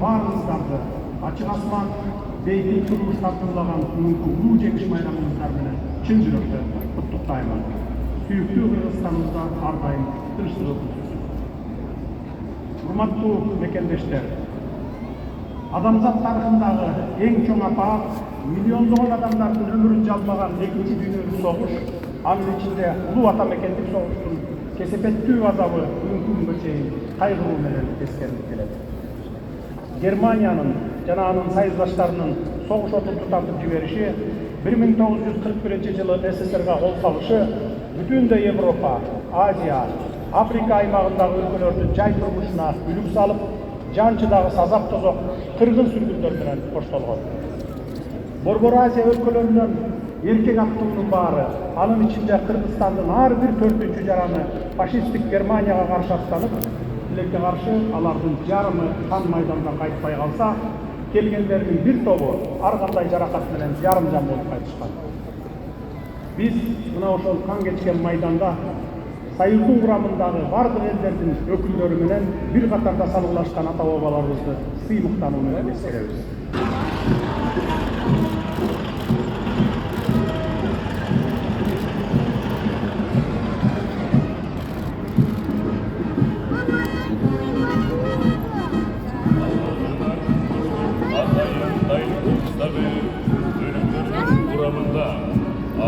баарыңыздарды ачык асман бейбит турмуш тартуулаган бүгүнкү улуу жеңиш майрамыңыздар менен чын жүрөктөн куттуктаймын. Сүйүктүү Кыргызстаныбызда ар дайым тынчтык өкүлсүз. Урматтуу мекендештер, адамзат тарыхындагы эң чоң апаат, миллиондогон адамдардын өмүрүн жалмаган экинчи дүйнөлүк согуш, анын ичинде улуу ата мекендик согуштун кесепеттүү азабы бүгүнкү күнгө чейин кайгыруу менен эскерилип келет. Германиянын жана анын сайыздаштарынын согуш отун тутатып жибериши, 1941-жылы СССРга кол салышы бүтүндөй Европа, Азия, Африка аймагындагы өлкөлөрдүн жай турмушуна үлүк салып, жанчыдагы сазак тозок кыргын сүргүндөр менен коштолгон. Борбор Азия өлкөлөрүнөн эркек актуунун баары, анын ичинде Кыргызстандын ар бир 4-үнчү жараны фашисттик Германияга каршы аттанып, тилекке каршы алардын жарымы қан майдандан кайтпай калса, келгендердин бир тобу ар кандай жаракат менен жарым жан болуп кайтышкан. Биз мына ошол кан кечкен майданда Союздун курамындагы бардык элдердин өкүлдөрү менен бир катарда салгылашкан ата бабаларыбызды сыймыктануу менен эскеребиз.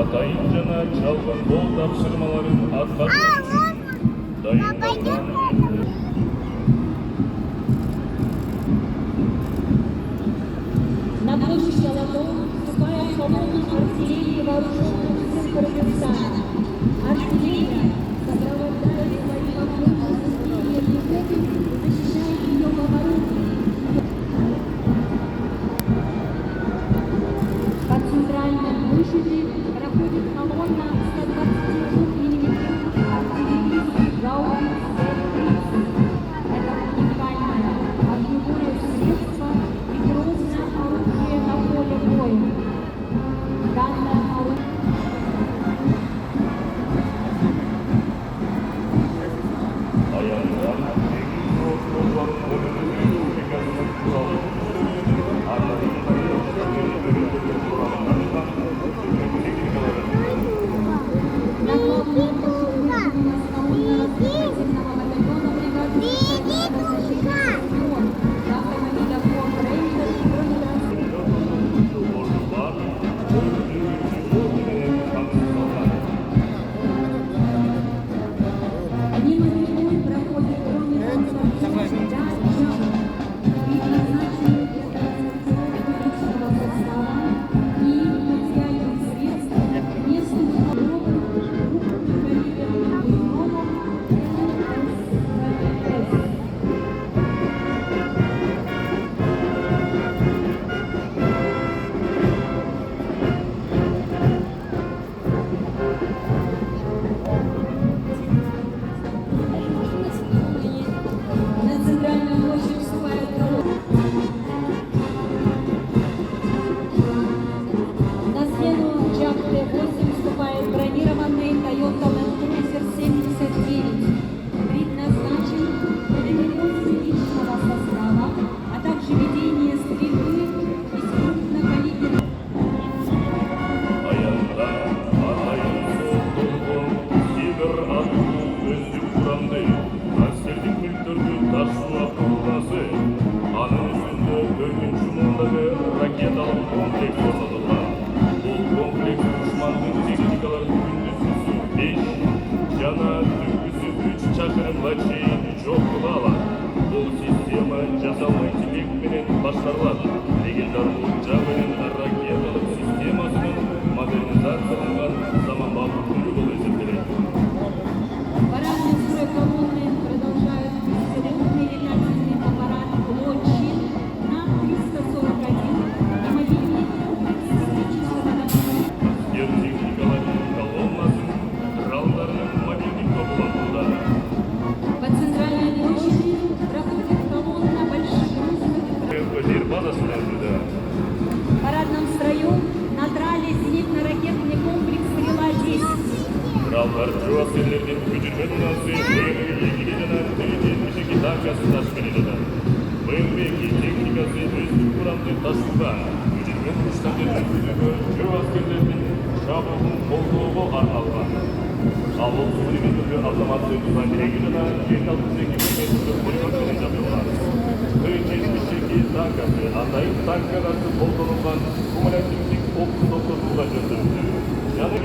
Атайын жана жалган бол тапшырмаларын аткаруу үчүн дайындалган. На площади Алатау вступает колонна артиллерии вооруженных сил Кыргызстана. Артиллерия сопровождает свои вооруженные силы, защищает ее в обороне. По центральной площади проходит колонна 122 мм артиллерийских гаубиц Т-30. Это уникальное огневое средство и грозное оружие на поле боя. Данное оружие чакырымга чейин жок кыла алат. Бул система жасалма интеллект менен башкарылат. Легендардуу Жавелин ракеталык системасынын модернизацияланган заманбап түрү болуп эсептелет. Парадный строй колонны продолжает беспилотный летательный аппарат «Лочин» на 341 и мобильный комплекс стратегического наведения. Техникалардын колоннасын тралдарынын мобилдик тобу бакылууда. По центральной площади проходит колонна больших грузовых. В парадном строю на трале зенитно-ракетный комплекс «Стрела-10». Тралдар жауапкерлердин күчүргөн унаасы БМП-2 жана Т-72 танкасын ташып келе жатат. БМП-2 бригадасы өздік құрамды тасуға, үжірмен ұштардың өткізігі жау аскерлердің шабуылын қолдауға арналған. Ал 30 мм автоматты тузан керегі жана 762 мм пулеметпен жабдылған. Т-72 танкасы атайын танкка каршы колдонулган кумулятивдик октун токтотууга жөндөмдү. Жана